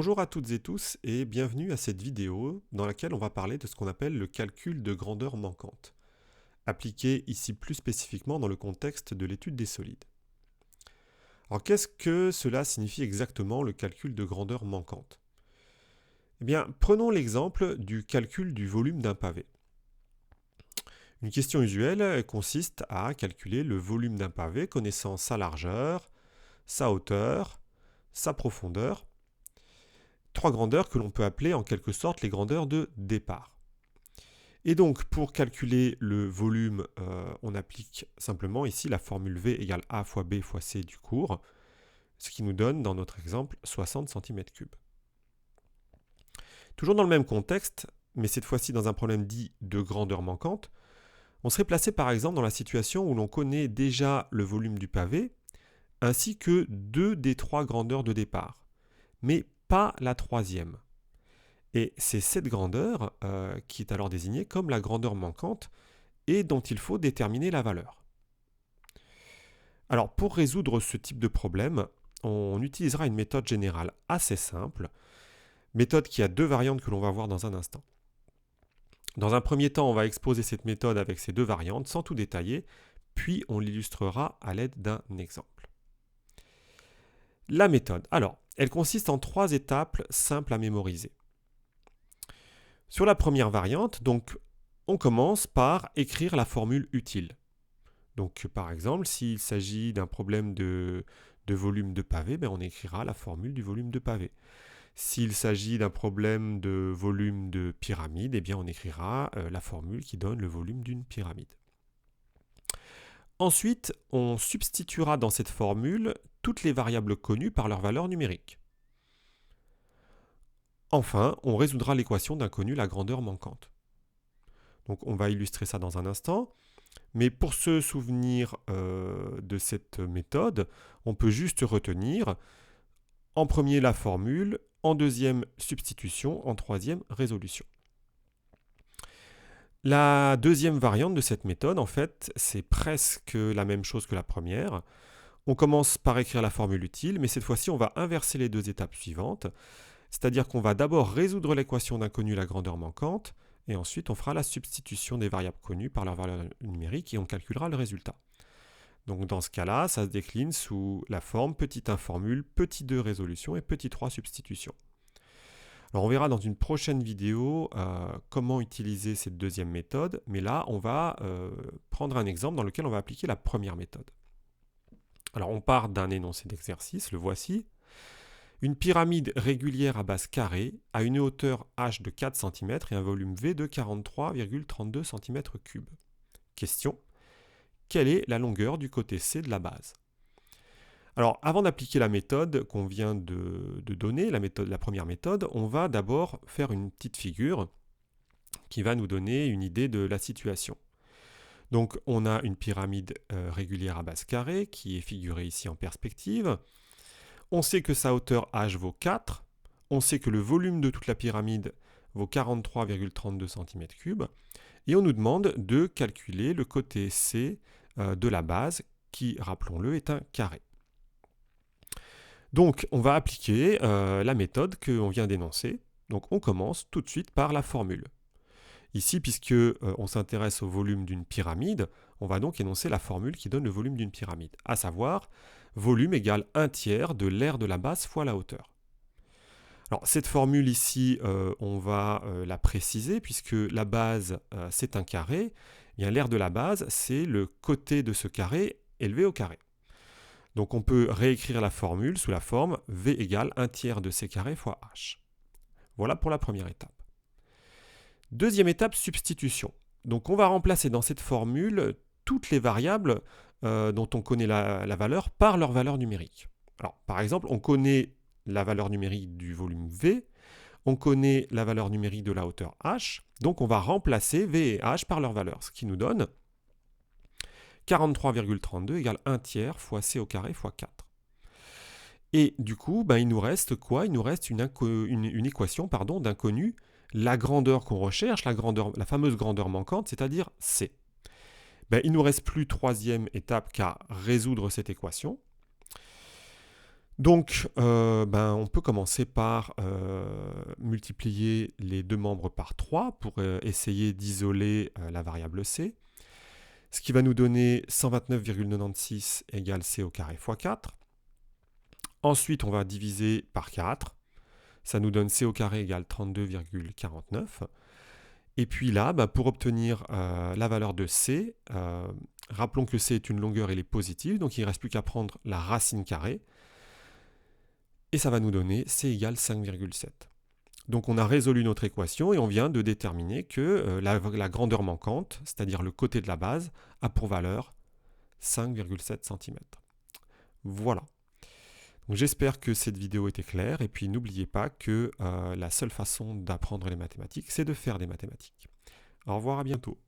Bonjour à toutes et tous et bienvenue à cette vidéo dans laquelle on va parler de ce qu'on appelle le calcul de grandeur manquante, appliqué ici plus spécifiquement dans le contexte de l'étude des solides. Alors qu'est-ce que cela signifie exactement le calcul de grandeur manquante? Eh bien, prenons l'exemple du calcul du volume d'un pavé. Une question usuelle consiste à calculer le volume d'un pavé connaissant sa largeur, sa hauteur, sa profondeur, trois grandeurs que l'on peut appeler en quelque sorte les grandeurs de départ. Et donc, pour calculer le volume, on applique simplement ici la formule V égale A fois B fois C du cours, ce qui nous donne, dans notre exemple, 60 cm3. Toujours dans le même contexte, mais cette fois-ci dans un problème dit de grandeur manquante, on serait placé par exemple dans la situation où l'on connaît déjà le volume du pavé, ainsi que deux des trois grandeurs de départ, mais pas la troisième. Et c'est cette grandeur qui est alors désignée comme la grandeur manquante et dont il faut déterminer la valeur. Alors pour résoudre ce type de problème, on utilisera une méthode générale assez simple, méthode qui a deux variantes que l'on va voir dans un instant. Dans un premier temps, on va exposer cette méthode avec ces deux variantes sans tout détailler, puis on l'illustrera à l'aide d'un exemple. La méthode, alors, elle consiste en trois étapes simples à mémoriser. Sur la première variante, donc, on commence par écrire la formule utile. Donc, par exemple, s'il s'agit d'un problème de volume de pavé, on écrira la formule du volume de pavé. S'il s'agit d'un problème de volume de pyramide, on écrira la formule qui donne le volume d'une pyramide. Ensuite, on substituera dans cette formule toutes les variables connues par leur valeur numérique. Enfin, on résoudra l'équation d'inconnu, la grandeur manquante. Donc on va illustrer ça dans un instant, mais pour se souvenir de cette méthode, on peut juste retenir en premier la formule, en deuxième substitution, en troisième résolution. La deuxième variante de cette méthode, en fait, c'est presque la même chose que la première. On commence par écrire la formule utile, mais cette fois-ci, on va inverser les deux étapes suivantes. C'est-à-dire qu'on va d'abord résoudre l'équation d'inconnu, la grandeur manquante, et ensuite on fera la substitution des variables connues par leur valeur numérique et on calculera le résultat. Donc dans ce cas-là, ça se décline sous la forme petit 1 formule, petit 2 résolution et petit 3 substitution. Alors on verra dans une prochaine vidéo comment utiliser cette deuxième méthode, mais là on va prendre un exemple dans lequel on va appliquer la première méthode. Alors on part d'un énoncé d'exercice, le voici. Une pyramide régulière à base carrée a une hauteur h de 4 cm et un volume V de 43,32 cm3. Question: quelle est la longueur du côté C de la base? Alors, avant d'appliquer la méthode qu'on vient de donner, la première méthode, on va d'abord faire une petite figure qui va nous donner une idée de la situation. Donc, on a une pyramide régulière à base carrée qui est figurée ici en perspective. On sait que sa hauteur h vaut 4. On sait que le volume de toute la pyramide vaut 43,32 cm3. Et on nous demande de calculer le côté C de la base, qui, rappelons-le, est un carré. Donc, on va appliquer la méthode qu'on vient d'énoncer. Donc, on commence tout de suite par la formule. Ici, puisque on s'intéresse au volume d'une pyramide, on va donc énoncer la formule qui donne le volume d'une pyramide, à savoir volume égale 1/3 de l'aire de la base fois la hauteur. Alors cette formule ici, on va la préciser puisque la base c'est un carré, et l'aire de la base c'est le côté de ce carré élevé au carré. Donc on peut réécrire la formule sous la forme V égale 1/3 de C carré fois H. Voilà pour la première étape. Deuxième étape, substitution. Donc on va remplacer dans cette formule toutes les variables dont on connaît la valeur par leur valeur numérique. Alors par exemple, on connaît la valeur numérique du volume V, on connaît la valeur numérique de la hauteur H, donc on va remplacer V et H par leur valeur, ce qui nous donne 43,32 égale 1/3 fois C au carré fois 4. Et du coup, il nous reste quoi? Il nous reste une équation d'inconnu, la grandeur qu'on recherche, la fameuse grandeur manquante, c'est-à-dire C. Il ne nous reste plus troisième étape qu'à résoudre cette équation. Donc, on peut commencer par multiplier les deux membres par 3 pour essayer d'isoler la variable c, ce qui va nous donner 129,96 égale c au carré fois 4. Ensuite, on va diviser par 4. Ça nous donne c au carré égale 32,49. Et puis là, pour obtenir la valeur de c, rappelons que c est une longueur, elle est positive, donc il ne reste plus qu'à prendre la racine carrée. Et ça va nous donner c égale 5,7. Donc on a résolu notre équation et on vient de déterminer que la grandeur manquante, c'est-à-dire le côté de la base, a pour valeur 5,7 cm. Voilà. J'espère que cette vidéo était claire et puis n'oubliez pas que la seule façon d'apprendre les mathématiques, c'est de faire des mathématiques. Au revoir, à bientôt.